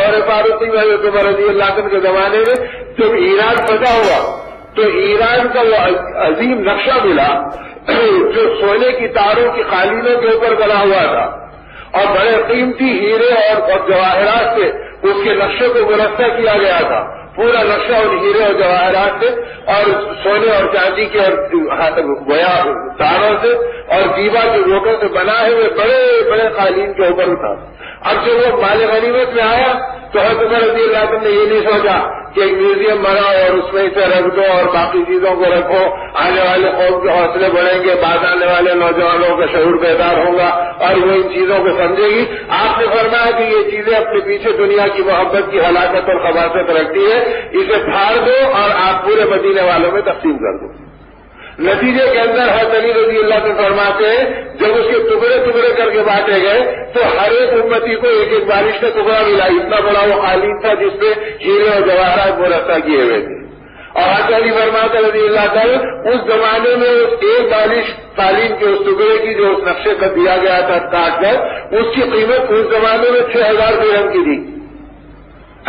دور فاروقی میں حضرت عمر رضی اللہ عنہ کے زمانے میں جب ایران فتح ہوا تو ایران کا وہ عظیم نقشہ ملا جو سونے کی تاروں کی قالینوں کے اوپر بنا ہوا تھا اور بڑے قیمتی ہیرے اور جواہرات سے اس کے نقشے کو مرصع کیا گیا تھا. پورا نقشہ ان ہیرے اور جواہرات سے اور سونے اور چاندی کے اور تاروں سے اور دیوا کے گوٹوں سے بنا ہے وہ بڑے بڑے قالین کے اوپر تھا. اب جب وہ مال غنیمت میں آیا تو حضرت عمر رضی اللہ عنہ نے یہ نہیں سوچا کہ ایک میوزیم بناؤ اور اس میں اسے رکھ دو اور باقی چیزوں کو رکھو, آنے والے قوم کے حوصلے بڑھیں گے, بعد آنے والے نوجوانوں کا شعور بیدار ہوگا اور وہ ان چیزوں کو سمجھے گی. آپ نے فرمایا کہ یہ چیزیں اپنے پیچھے دنیا کی محبت کی ہلاکت اور خباثت رکھتی ہے, اسے پھاڑ دو اور آپ پورے مدینے والوں میں تقسیم کر دو. نتیجے کے اندر حضرت علی رضی اللہ عنہ فرماتے ہیں جب اس کے ٹکڑے ٹکڑے کر کے بانٹے گئے تو ہر ایک امتی کو ایک ایک بارش کا ٹکڑا ملا. اتنا بڑا وہ قالین تھا جس پہ ہیرے اور جواہرات مرصع کیے ہوئے تھے. اور حضرت علی فرماتے رضی اللہ عنہ اس زمانے میں اس ایک بارش قالین کے اس ٹکڑے کی جو اس نقشے کا دیا گیا تھا کاٹ کر اس کی قیمت اس زمانے میں 6,000 درہم کی تھی.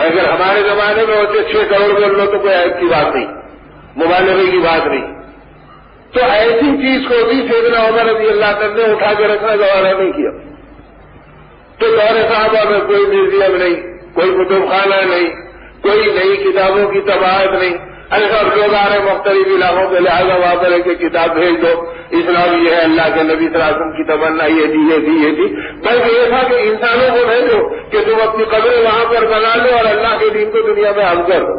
اگر ہمارے زمانے میں ہوتے 6 کروڑ بول لو تو کوئی عیب کی بات نہیں, مبالغے کی بات نہیں. تو ایسی چیز کو بھی سیدنا عمر رضی اللہ عنہ نے اٹھا کے رکھنا گوارا نہیں کیا. تو دور صحابہ میں کوئی میوزیم نہیں, کوئی کتب خانہ نہیں, کوئی نئی کتابوں کی طباعت نہیں. ایسا لوگ آ رہے مختلف علاقوں کے لہٰذا وہاں پر ایک کتاب بھیج دو, اسلام یہ ہے, اللہ کے نبی صلی اللہ علیہ وسلم کی تمنا یہ تھی. بلکہ یہ تھا کہ انسانوں کو بھیجو کہ تم اپنی قبریں وہاں پر بنا لو اور اللہ کے دین کو دنیا میں عام کر دو.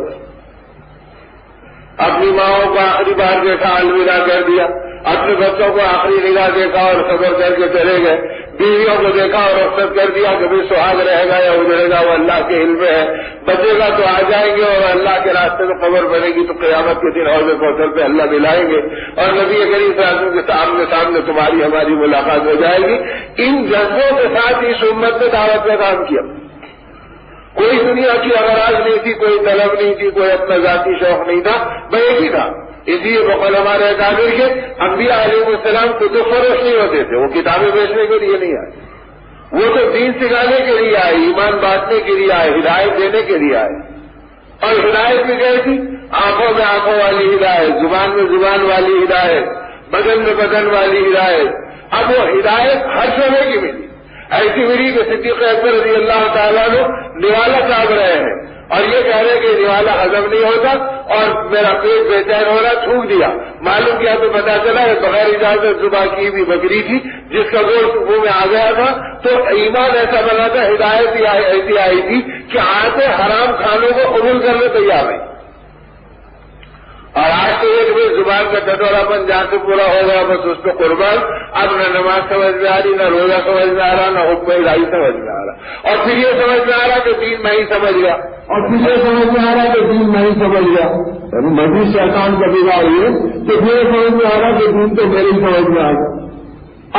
اپنی ماؤں کو آخری بار دیکھا, الوداع کر دیا. اپنے بچوں کو آخری نگاہ دیکھا اور صبر کر کے چلے گئے. بیویوں کو دیکھا اور رخصت کر دیا کہ بھی سہاگ رہے گا یا اجڑے گا وہ اللہ کے علم میں ہے, بچے گا تو آ جائیں گے اور اللہ کے راستے میں خبر بنے گی تو قیامت کے دن حوض کوثر پہ اللہ ملائیں گے اور نبی کریم صلی اللہ علیہ وسلم کے سامنے تمہاری ہماری ملاقات ہو جائے گی. ان جذبوں کے ساتھ اس امت نے دعوت کا کام کیا. کوئی دنیا کی اغراض نہیں تھی, کوئی طلب نہیں تھی, کوئی اپنا ذاتی شوق نہیں تھا, بس ایک ہی تھا. اس لیے بقول ہمارے اکابر کے انبیاء علیہ السلام کتب فروش نہیں ہوتے تھے, وہ کتابیں بیچنے کے لیے نہیں آئے, وہ تو دین سکھانے کے لیے آئے, ایمان بانٹنے کے لیے آئے, ہدایت دینے کے لیے آئے. اور ہدایت بھی گئی تھی, آنکھوں میں آنکھوں والی ہدایت, زبان میں زبان والی ہدایت, بدن میں بدن والی ہدایت. اب وہ ہدایت ہر شعبے کی ملی. ایسی ملی کہ صدیق اکبر رضی اللہ تعالیٰ نے نوالا چاپ رہے ہیں اور یہ کہہ رہے کہ نوالا ہضم نہیں ہوتا اور میرا پیٹ بے چین ہو رہا, تھوک دیا. معلوم کیا تو پتا چلا ہے بغیر اجازت ذبح کی ہوئی بکری تھی جس کا گوشت منہ میں آ گیا تھا. تو ایمان ایسا بنا تھا, ہدایت ایسی آئی تھی کہ آتے حرام کھانوں کو قبول کرنے تیار نہیں. اور آج تو ایک بھی زبان کا کٹورا پن جہاں سے پورا ہو گیا بس اس کو قربان. اب نہ نماز سمجھ میں آ رہی, نہ روزہ سمجھ میں آ رہا, نہ حکم الہی سمجھ میں آ رہا. اور پھر یہ سمجھ میں آ رہا کہ دین میں ہی سمجھ گیا, اور پھر یہ سمجھ میں آ رہا کہ دین میں ہی سمجھ گیا. مزید شیطان کا بگاڑ یہ تو پھر یہ سمجھ میں آ رہا کہ دین تو میری سمجھ میں آ گیا.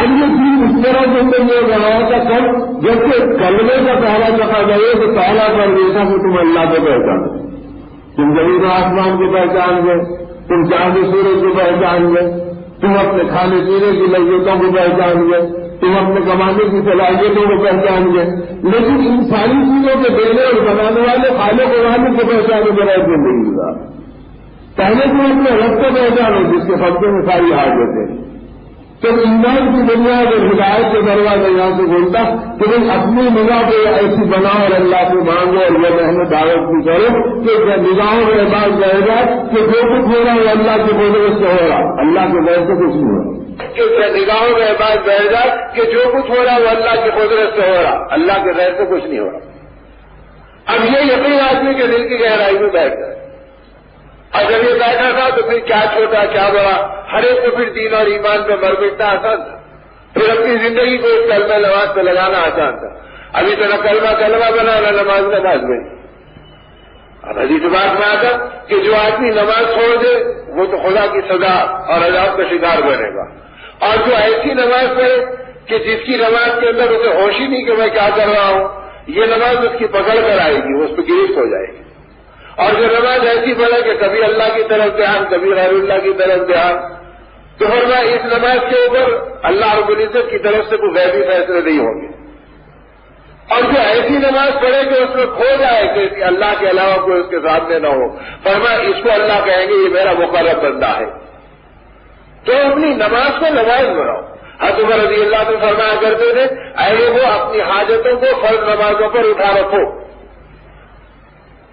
اب یہ دین اس طرح سے اندر یہ بنایا تھا کل جبکہ کلمے کا پہلا دفعہ گئے تو پہلا کر دیتا کہ تم اللہ کو پہچانو, تم زمین آسمان کو پہچان گے, تم چاند سورج کو پہچان گے, تم اپنے کھانے پینے کی لذتوں کو پہچان گے, تم اپنے کمانے کی صلاحیتوں کو پہچان گے. لیکن ان ساری چیزوں کے دینے اور بنانے والے خالق و مالک کو پہچانے کے بعد زندگی گزار. پہلے تم اپنے رب کو پہچانو جس کے قبضے میں ساری حاجتیں. تو ایمان کی دنیا اگر ہدایت کے دروازے یہاں سے بولتا کہ تم اپنی نگاہ کو ایسی بناؤ اور اللہ سے مانگو اور یہ محنت دعوت بھی کرو کہ نگاہوں میں بات جائے گا کہ جو کچھ ہو رہا ہے وہ اللہ کے قدرت سے ہو رہا, اللہ کے غیر سے کچھ نہیں ہو رہا. کہ نگاہوں میں بات جائے گا کہ جو کچھ ہو رہا ہے وہ اللہ کی قدرت سے ہو رہا, اللہ کے غیر سے کچھ نہیں ہو رہا. اب یہ یقین آدمی کے دل کی گہرائی میں بیٹھ جائے. اور جب یہ بیٹھا تھا تو پھر کیا چھوٹا کیا بڑا, ہر ایک کو پھر دین اور ایمان پہ مر مٹنا آسان تھا. پھر اپنی زندگی کو اس کلمہ نماز پہ لگانا آسان تھا. ابھی تو نہ کلمہ بنا نہ نماز بنی. اب حدیث بات میں آتا کہ جو آدمی نماز چھوڑ دے وہ تو خدا کی سزا اور عذاب کا شکار بنے گا, اور جو ایسی نماز پڑھے کہ جس کی نماز کے اندر اسے ہوش ہی نہیں کہ میں کیا کر رہا ہوں, یہ نماز اس کی پکڑ کر آئے گی, وہ اس پہ گرفت ہو جائے گی. اور جو نماز ایسی پڑھے کہ کبھی اللہ کی طرف دھیان کبھی غیر اللہ کی طرف دھیان, تو فرمایا اس نماز کے اوپر اللہ رب العزت کی طرف سے کوئی غیبی فیصلے نہیں ہوں گے. اور جو ایسی نماز پڑھے کہ اس میں کھو جائے کہ اللہ کے علاوہ کوئی اس کے سامنے نہ ہو، فرمایا اس کو اللہ کہیں گے یہ میرا مقرب بندہ ہے۔ تو اپنی نماز کو نماز بناؤ۔ حضرت عمر رضی اللہ عنہ فرمایا کرتے تھے اے لوگوں اپنی حاجتوں کو فرض نمازوں پر اٹھا رکھو،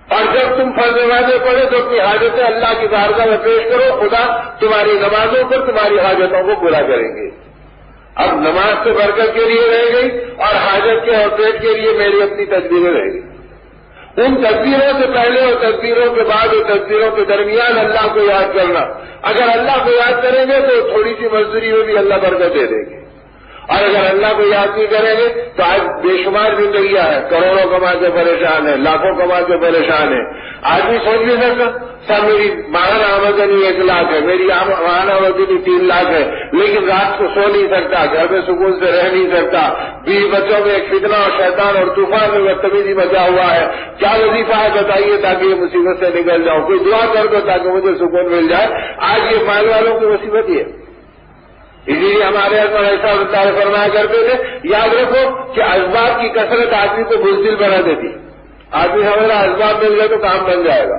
اور جب تم فرض نمازیں پڑھو تو اپنی حاجتیں اللہ کی بارگاہ میں پیش کرو، خدا تمہاری نمازوں پر تمہاری حاجتوں کو پورا کریں گے۔ اب نماز سے برکت کے لیے رہ گئی اور حاجت کے اور پیٹ کے لیے میری اپنی تدبیریں رہ گئی۔ ان تدبیروں سے پہلے اور تدبیروں کے بعد اور تدبیروں کے درمیان اللہ کو یاد کرنا، اگر اللہ کو یاد کریں گے تو تھوڑی سی مزدوری میں بھی اللہ برکت دے دیں گے، اور اگر اللہ کو یاد نہیں کریں گے تو آج بے شمار زندگیاں ہیں، کروڑوں کما کے پریشان ہے، لاکھوں کما کے پریشان ہے۔ آدمی سوچ نہیں سکتا سر میری ماہانہ آمدنی 1 لاکھ ہے، میری ماہانہ آمدنی 3 لاکھ ہے، لیکن رات کو سو نہیں سکتا، گھر میں سکون سے رہ نہیں سکتا، بیوی بچوں میں ایک فتنہ اور شیطان اور طوفان میں بدتمیزی مچا ہوا ہے، کیا وظیفہ ہے بتائیے تاکہ یہ مصیبت سے نکل جاؤں، کوئی دعا کر دو تاکہ مجھے سکون مل جائے۔ آج یہ مال والوں کی مصیبت یہ، اسی لیے ہمارے حضرت ایسا فرمایا کرتے تھے یاد رکھو کہ اسباب کی کثرت آدمی کو بزدل بنا دیتی۔ آدمی ہمارا اسباب مل گئے تو کام بن جائے گا،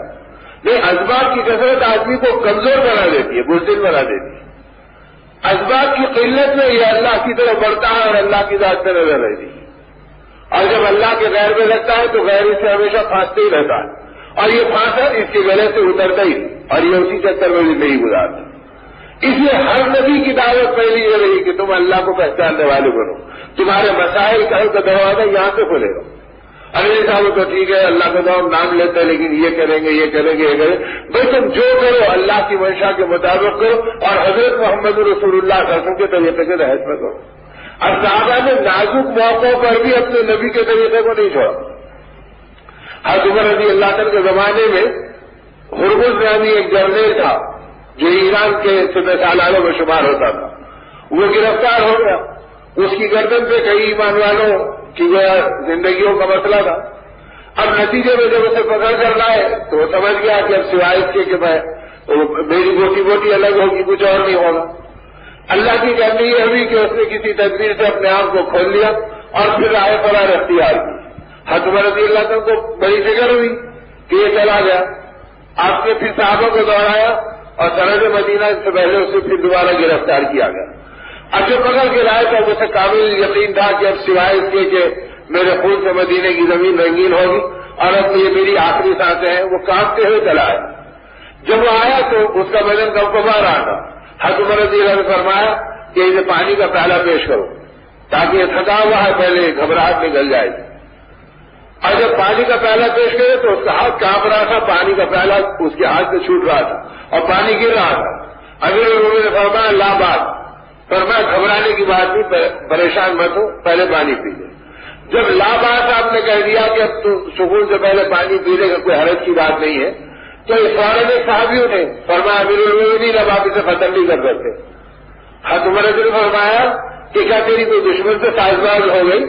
نہیں، اسباب کی کثرت آدمی کو کمزور بنا دیتی ہے، بزدل بنا دیتی ہے۔ اسباب کی قلت میں یہ اللہ کی طرف بڑھتا ہے اور اللہ کی ذات سے نظر رہتی ہے، اور جب اللہ کے غیر میں لگتا ہے تو غیر اس سے ہمیشہ پھانستے ہی رہتا ہے، اور یہ پھانسا اس کے گلے سے اترتا ہی نہیں، اور یہ اسی چکر میں زندگی گزارتا۔ اس لیے ہر نبی کی دعوت پہلی یہ رہی کہ تم اللہ کو پہچاننے والے بنو، تمہارے مسائل کا دروازہ یہاں سے کھلے گا۔ ارے صاحب تو ٹھیک ہے اللہ کا نام لیتے ہیں لیکن یہ کریں گے یہ کریں گے یہ کریں گے، بھائی تم جو کرو اللہ کی منشا کے مطابق کرو اور حضرت محمد رسول اللہ صلی اللہ علیہ وسلم کے طریقے کے تحت میں کرو۔ اور صحابہ نے نازک موقعوں پر بھی اپنے نبی کے طریقے کو نہیں چھوڑا۔ حضرت عمر رضی اللہ عنہ کے زمانے میں ہرمز نامی ایک جرنیل تھا جو ایران کے سپہ سالاروں میں شمار ہوتا تھا، وہ گرفتار ہو گیا، اس کی گردن پہ کئی ایمان والوں کی زندگیوں کا مسئلہ تھا۔ اب نتیجے میں جب اسے پکڑ کر لائے تو وہ سمجھ گیا کہ اب سوائے اس کے کہ میری بوٹی بوٹی الگ ہوگی، کچھ اور نہیں ہوگا۔ اللہ کی کرنی یہ ہوئی کہ اس نے کسی تدبیر سے اپنے آپ کو کھول لیا اور پھر رائے فرار اختیار کی۔ حضرت عمر رضی اللہ عنہ کو بڑی فکر ہوئی کہ یہ چلا گیا، آپ نے پھر صحابہ کو دوڑایا اور سرحد مدینہ سے پہلے اسے پھر دوبارہ گرفتار کیا گیا۔ اب جو پکڑ کے لائے تو اسے کامل یقین تھا کہ اب سوائے اس کے کہ میرے خون سے مدینے کی زمین رنگین ہوگی اور اب یہ میری آخری سانسیں ہیں، وہ کانپتے ہوئے چلا آیا۔ جب وہ آیا تو اس کا بدن کمکما رہا تھا۔ حضرت عمر رضی اللہ عنہ نے فرمایا کہ اسے پانی کا پیالہ پیش کرو تاکہ یہ تھکا ہوا ہے پہلے گھبراہٹ نکل جائے گی۔ اور جب پانی کا پیالہ پیش کرے تو اس کا ہاتھ کانپ رہا تھا، پانی کا پیالہ اس کے ہاتھ سے چھوٹ رہا تھا اور پانی گر رہا تھا۔ امیر المومنین نے فرمایا لا بات، فرمایا گھبرانے کی بات نہیں، پریشان مت ہو، پہلے پانی پی لے۔ جب لا بات آپ نے کہہ دیا کہ اب تو سکون سے پہلے پانی پی لے گا، کوئی حرج کی بات نہیں ہے، تو اس فوراً صحابیوں نے فرمایا امیر المومنین اب آپ اسے ختم نہیں کر سکتے۔ حضرت عمر نے فرمایا کہ کیا تیری کوئی دشمن سے سازگار ہو گئی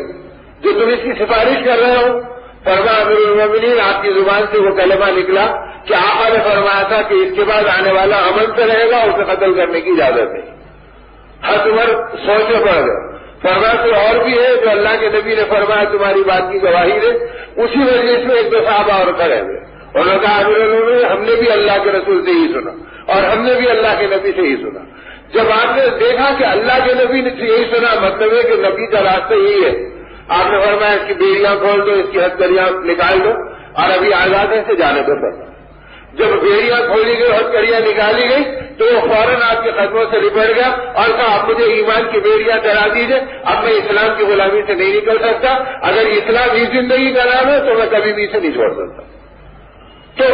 جو تم اس کی سفارش کر رہے ہو؟ فرمایا امیر المومنین آپ کی زبان سے وہ کلمہ نکلا کہ آقا نے فرمایا تھا کہ اس کے بعد آنے والا امن سے رہے گا، اسے قتل کرنے کی اجازت ہے۔ حضرت عمر سوچ میں پڑ گئے، فرمایا تو اور بھی ہے جو اللہ کے نبی نے فرمایا تمہاری بات کی گواہی دے۔ اسی وجہ سے ایک دو صحابہ اور کھڑے ہوئے، انہوں نے کہا امیر المومنین ہم نے بھی اللہ کے رسول سے ہی سنا اور ہم نے بھی اللہ کے نبی سے ہی سنا۔ جب آپ نے دیکھا کہ اللہ کے نبی نے یہی سنا، مطلب ہے کہ نبی کا راستہ یہی ہے، آپ نے فرمایا اس کی بیڑیاں کھول دو، اس کی ہتھکڑیاں نکال دو اور ابھی آزاد ہے سے جانے دو۔ جب بیڑیاں کھولی گئی، ہتھکڑیاں نکالی گئی تو وہ فوراً آپ کے قدموں سے لپٹ گیا اور کہا آپ مجھے ایمان کی بیڑیاں چڑھا دیجیے، اب میں اسلام کی غلامی سے نہیں نکل سکتا، اگر اسلام ہی زندگی کا نام ہے تو میں کبھی بھی اسے نہیں چھوڑ سکتا۔ تو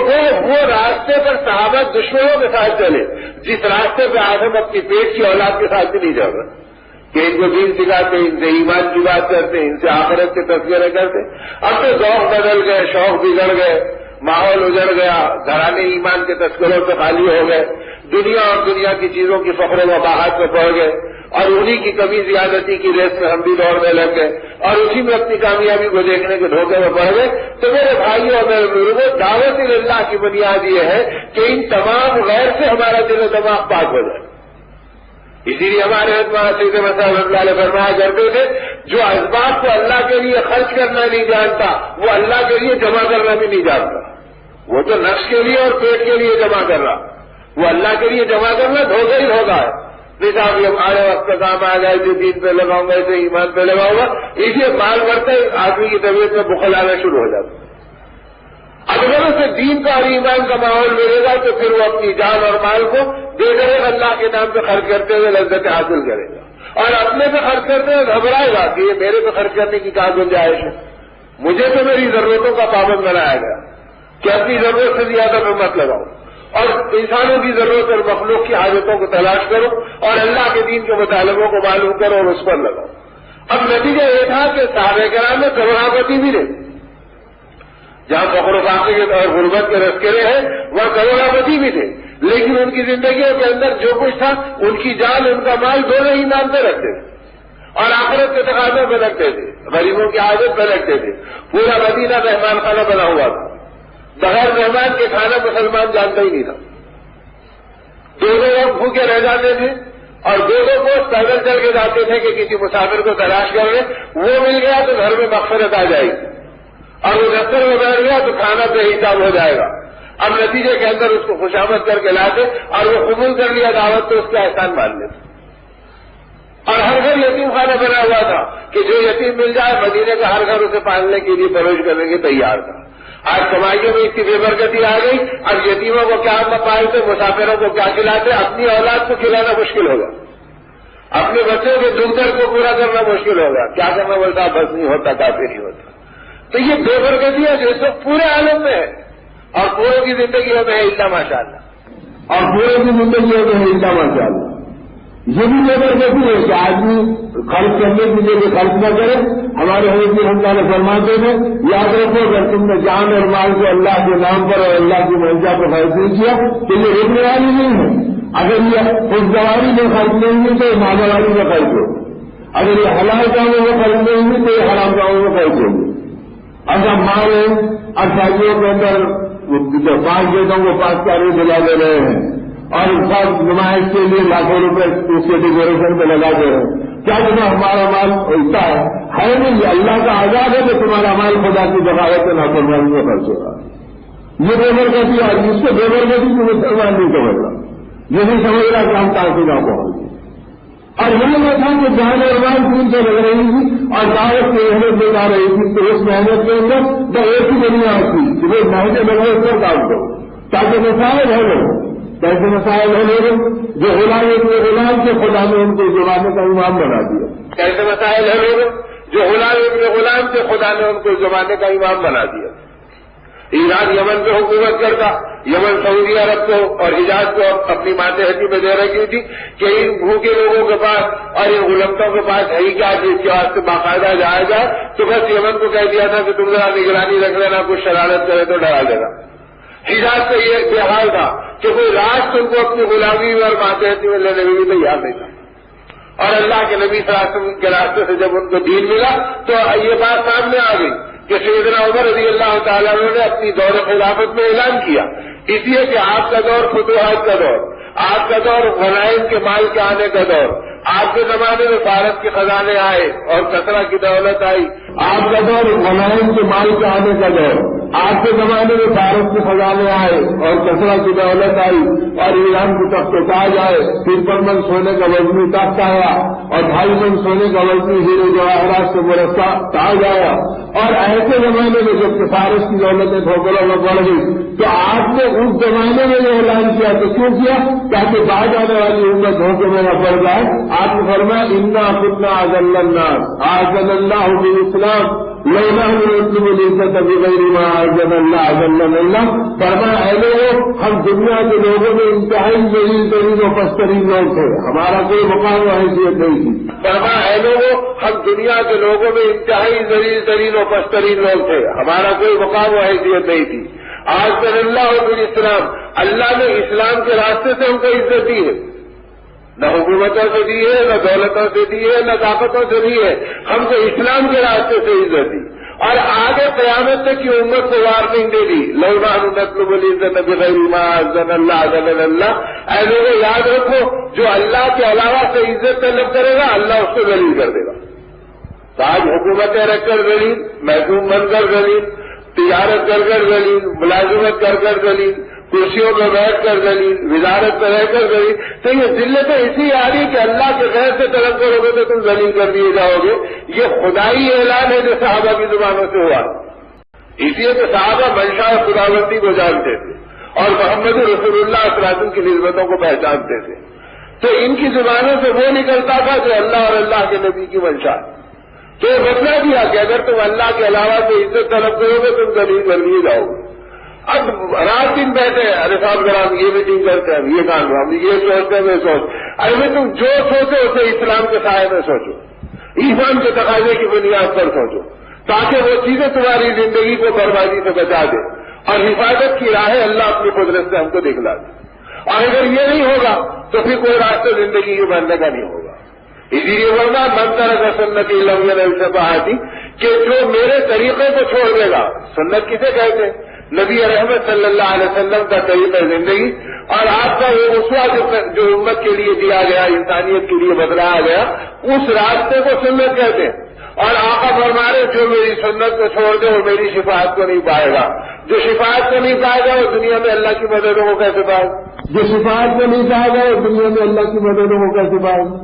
وہ راستے پر صحابہ دشمنوں کے ساتھ چلے جس راستے پہ آدم اپنی پیٹ کی اولاد کے ساتھ بھی نہیں چل رہا، کہ ان کو دین سکھاتے، ان سے ایمان کی بات کرتے، ان سے آخرت کے تذکرے کرتے۔ اب تو ذوق بدل گئے، شوق بگڑ گئے، ماحول اجڑ گیا، گھرانے ایمان کے تذکروں سے خالی ہو گئے، دنیا اور دنیا کی چیزوں کی فخر و وباہت میں پڑ گئے اور انہی کی کمی زیادتی کی ریس میں ہم بھی دوڑنے لگ گئے اور اسی میں اپنی کامیابی کو دیکھنے کے دھوکے میں پڑ گئے۔ تو میرے بھائیوں اور میرے بزرگوں، دعوت اللہ کی بنیاد یہ ہے کہ ان تمام غیر سے ہمارا دل و دماغ پاک ہو جائے۔ اسی لیے ہمارے سید مسعود اللہ علیہ فرمایا کرتے تھے جو اسباب کو اللہ کے لیے خرچ کرنا نہیں جانتا وہ اللہ کے لیے جمع کرنا بھی نہیں جانتا. وہ تو نفس کے لیے اور پیٹ کے لیے جمع کر رہا, وہ اللہ کے لیے جمع کرنا دھوکہ ہی ہوگا ہے. نہیں صاحب یہ آئے وقت کا کام آ جائے جو دین پہ لگاؤں گا اسے ایمان پہ لگاؤں گا, اسے مال بڑھتا ہے آدمی کی طبیعت میں بخل آنا شروع ہو جاتا. اگر اسے دین کا اور ایمان کا ماحول ملے گا تو پھر وہ اپنی جان اور مال کو دے کرے گا, اللہ کے نام پہ خرچ کرتے ہوئے لذت حاصل کرے گا, اور اپنے پہ خرچ کرتے ہوئے گھبرائے گا کہ یہ میرے پہ خرچ کرنے کی کیا گنجائش ہے, مجھے تو میری ضرورتوں کا پابند بنایا گیا کہ اپنی ضرورت سے زیادہ میں مت لگاؤں, اور انسانوں کی ضرورت اور مخلوق کی حاجتوں کو تلاش کرو اور اللہ کے دین کے مطالبوں کو معلوم کرو اور اس پر لگاؤ. اب نتیجہ یہ تھا کہ صحابہ کرام میں کروڑاپتی ملے, جہاں فخر و فاخر اور غربت کے تذکرے ہیں وہاں کروڑاپتی بھی تھے, لیکن ان کی زندگیوں کے اندر جو کچھ تھا ان کی جان ان کا مال دونوں ہی نام پہ رکھتے تھے اور آخرت کے تقاضوں پہ رکھتے تھے, غریبوں کی عادت پہ رکھتے تھے. پورا مدینہ مہمان خانہ بنا ہوا تھا, بغیر مہمان کے کھانا مسلمان جانتا ہی نہیں تھا. دو لوگ بھوکے رہ جاتے تھے اور دو کو پیدل چل کے جاتے تھے کہ کسی مسافر کو تلاش کر لیں, وہ مل گیا تو گھر میں مغفرت آ جائے گی, اور وہ دفتر میں بیٹھ گیا تو کھانا بے حساب ہو جائے گا. اب نتیجے کے اندر اس کو خوشامد کر کے لاتے اور وہ قبول کر لیا دعوت تو اس کا احسان مان لیتے. اور ہر گھر یتیم خانہ بنا ہوا تھا کہ جو یتیم مل جائے مدینے کا ہر گھر اسے پالنے کے لیے پروش کرنے کے تیار تھا. آج کمائیوں میں اس کی بے برکتی آ گئی, اب یتیموں کو کیا پالتے, مسافروں کو کیا کھلاتے, اپنی اولاد کو کھلانا مشکل ہوگا, اپنے بچوں کے دکھ درد کو پورا کرنا مشکل ہوگا. کیا کرنا بولتا بس نہیں ہوتا, کافی نہیں ہوتا. تو یہ بے برکتی ہے جو اس وقت پورے عالم میں ہے اور پورے کی زندگیوں میں ہے اللہ ماشاء اللہ, اور پورے کی زندگیوں میں ہے اللہ ماشاء اللہ. یہ بھی بے برکتی ہے کہ آدمی خرچ کرنے کے لیے خرچ نہ کرے. ہمارے حضرت رحمۃ فرماتے ہیں یاد رکھو اگر تم نے جان اور مال کو اللہ کے نام پر اور اللہ کی منزا پر خرچ نہیں کیا تو یہ روکنے والی نہیں ہے. اگر یہ خوشگواری میں خرچ نہیں ہوئی تو یہ مالاواری میں خرچ ہوگی, اگر یہ حلال کاموں میں خرچ نہیں ہوئی تو یہ حرام کاموں میں خرچ ہوگی. اگر مال ہے اور شادیوں کے اندر 5 بیٹوں کو 5 کارے دلا دے رہے ہیں اور سب نمائش کے لیے لاکھوں روپے اس کے ڈیکوریشن پہ لگا دے رہے ہیں, کیا تمہیں ہمارا مال ایسا ہے نہیں؟ اللہ کا عذاب ہے کہ تمہارا مال خدا کی بغاوت میں نافرمانی میں خرچ ہوگا. یہ بے برکتی ہے, اس کو بے برکتی کو مسلمان نہیں سمجھ رہا, یہ نہیں سمجھ رہا کہ ہم کافی نہ پہنچ گئے. اور یہ نہ تھا کہ جان اور مال دین سے لگ رہی تھی اور دعوت کی محنت میں جا رہی تھی, تو اس محنت کے اندر تو ایک ہی دنیا ہوتی کہ وہ محنت لگے اس پر کام کرو تاکہ مسائل ہے لوگ. کیسے مسائل ہے لوگ جو غلام اپنے غلام کے خدا نے ان کو زمانے کا امام بنا دیا. کیسے مسائل ہے لوگ جو غلام اپنے غلام کے خدا نے ان کو زمانے کا امام بنا دیا. ایران یمن پہ حکومت کرتا, یمن سعودی عرب کو اور حجاز کو اپنی ماتحتی میں دے رکھی تھی کہ ان بھوکے لوگوں کے پاس اور ان غلامتوں کے پاس ہے ہی کیا جس کے واسطے باقاعدہ جایا جائے. تو بس یمن کو کہہ دیا تھا کہ تم ذرا نگرانی رکھ لینا, کچھ شرارت کرے تو ڈرا دینا. حجاز کا یہ بے حال تھا کہ کوئی راج ان کو اپنی غلامی میں اور ماتحتی میں لینے میں بھی تیار نہیں تھا. اور اللہ کے نبی صلی اللہ علیہ وسلم کے راستے سے جب ان کو دین ملا تو یہ بات سامنے آ گئی کہ سیدنا عمر رضی اللہ تعالیٰ عنہ نے اپنی دور خلافت میں اعلان کیا, اس لیے کہ آپ کا دور فتوحات کا دور, آپ کا دور غنائم کے مال کے آنے کا دور, آپ کے زمانے میں فارس کے خزانے آئے اور کثرہ کی دولت آئی. آپ کا دور غنائم کے مال کے آنے کا دور, آپ کے زمانے میں فارس کے خزانے آئے اور کثرہ کی دولت آئی اور ایران کی تخت تاج آئے, 53 من سونے کا وزنی تخت آیا اور 2.5 من سونے کا وزنی ہیرے جواہرات سے مرصع تاج آیا. اور ایسے زمانے میں جب کہ فارس کی دولتیں ٹھوکروں میں پڑ گئی تو آپ نے اس زمانے میں یہ اعلان کیا تو کیوں کیا تاکہ بعد آنے والی امت دھوکے میں نہ پڑ جائے. آپ نے فرمایا انا کتنا اذل الناس اعزنا اللہ بالاسلام لولا نسلم العزت بغیر ما اعزنا اللہ اذلنا اللہ. فرمایا اے لوگوں, ہم دنیا کے لوگوں میں انتہائی ذلیل ترین و پسترین لوگ تھے, ہمارا کوئی مقام و حیثیت نہیں تھی. فرمایا اے لوگوں, ہم دنیا کے لوگوں میں انتہائی ذلیل ترین و پسترین لوگ تھے, ہمارا کوئی مقام و حیثیت نہیں تھی. آج صلی اللہ علیہ وسلم, اللہ نے اسلام کے راستے سے ہم کو عزت دی ہے, نہ حکومتوں سے دی ہے, نہ دولتوں سے دی ہے, نہ طاقتوں سے دی ہے, ہم کو اسلام کے راستے سے عزت دی. اور آگے قیامت تک کی امت کو وارننگ دے دی، لولا نطلب العزت بغیر ما اذن اللہ اذن اللہ، اے لوگوں یاد رکھو جو اللہ کے علاوہ سے عزت طلب کرے گا اللہ اس کو ذلیل کر دے گا۔ تو آج حکومتیں رکھ کر ذلیل، محکوم بن کر ذلیل، تجارت کر کر ذلیل، ملازمت کر کر ذلیل، کرسیوں پہ بیٹھ کر ذلیل، وزارت پہ رہ کر ذلیل، تو یہ ذلتیں اسی آ رہی کہ اللہ کے غیر سے طلب کرو گے تو تم ذلیل کر دیے جاؤ گے۔ یہ خدائی اعلان ہے جو صحابہ کی زبانوں سے ہوا، اس لیے کہ صحابہ منشا اور خداوندی کو جانتے تھے اور محمد رسول اللہ صلی اللہ علیہ وسلم کی نسبتوں کو پہچانتے تھے، تو ان کی زبانوں سے وہ نکلتا تھا کہ اللہ اور اللہ کے نبی کی منشا، تو یہ بتلا دیا کہ اگر تم اللہ کے علاوہ سے عزت طلب کرو گے تم ذلیل کر دیے جاؤ گے۔ اب رات دن بیٹھے ارے صاحب ذرا ہم یہ میٹنگ کرتے ہیں، ہم یہ کام ہم یہ سوچتے ہیں، میں سوچ، ارے تم جو سوچو اسے اسلام کے سائے میں سوچو، ایمان کے تقاضے کی بنیاد پر سوچو، تاکہ وہ چیزیں تمہاری زندگی کو بربادی سے بچا دے اور حفاظت کی راہیں اللہ اپنی قدرت سے ہم کو دکھلا دے۔ اور اگر یہ نہیں ہوگا تو پھر کوئی راستہ زندگی کے بننے کا نہیں ہوگا۔ اسی لیے ورنہ منتر کا سنتی لمحے سے بہاتی کہ جو میرے طریقے کو چھوڑ دے گا، سنت کسے کہتے ہیں؟ نبی رحمت صلی اللہ علیہ وسلم کا طریقہ زندگی اور آپ کا وہ اسوہ جو امت کے لیے دیا گیا، انسانیت کے لیے بتلایا گیا، اس راستے کو سنت کہتے ہیں۔ اور آقا فرما رہے جو میری سنت کو چھوڑ دے وہ میری شفاعت کو نہیں پائے گا، جو شفاعت کو نہیں پائے گا وہ دنیا میں اللہ کی مددوں کو کیسے پائے گا، جو شفاعت کو نہیں پائے گا وہ دنیا میں اللہ کی مددوں کو کیسے پائے گا۔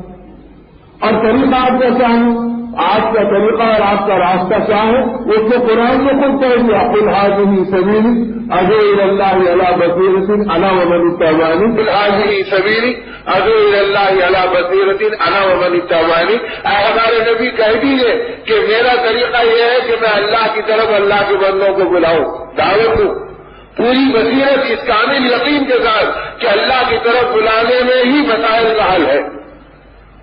اور طریقہ آپ کا کیا ہے؟ آپ کا طریقہ اور آپ کا راستہ کیا ہے؟ اس کو قرآن میں خود کہہ دیا، قل ھذہ سبیلی ادعو الی اللہ علی بصیرۃ انا ومن اتبعنی، قل ھذہ سبیلی ادعو الی اللہ علی بصیرۃ انا ومن اتبعنی، اے ہمارے نبی کہہ دیجیے کہ میرا طریقہ یہ ہے کہ میں اللہ کی طرف اللہ کے بندوں کو بلاؤں، دعوت دوں پوری بصیرت، اس کامل یقین کے ساتھ کہ اللہ کی طرف بلانے میں ہی مسائل کا حل ہے۔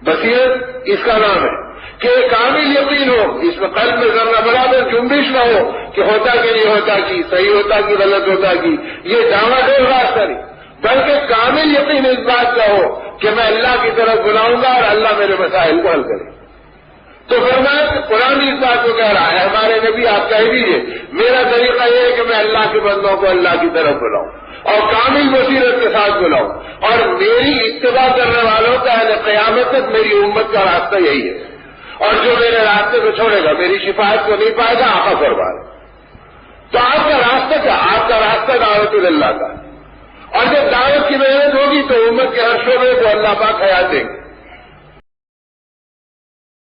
بصیرت اس کا نام ہے کہ کامل یقین ہو، اس میں قلب میں ذرہ برابر جنبش نہ ہو کہ ہوتا کہ نہیں ہوتا کی، صحیح ہوتا کی غلط ہوتا کی، یہ دعویٰ دے راستہ نہیں، بلکہ کامل یقین اس بات کا ہو کہ میں اللہ کی طرف بلاؤں گا اور اللہ میرے مسائل کو حل کرے۔ تو فرمایا کہ قرآن اس بات کو کہہ رہا ہے، ہمارے نبی آپ کہہ دیجیے میرا طریقہ یہ ہے کہ میں اللہ کے بندوں کو اللہ کی طرف بلاؤں اور کامل بصیرت کے ساتھ بلاؤں، اور میری اتباع کرنے والوں کا قیامت تک میری امت کا راستہ یہی ہے، اور جو میرے راستے کو چھوڑے گا میری شفاعت کو نہیں پائے گا، آقا فرما رہے۔ تو آپ کا راستہ کیا؟ آپ کا راستہ دعوت اللہ کا، اور جب دعوت کی محنت ہوگی تو امت کے ہر شعبے کو اللہ پاک حیات دیں گے۔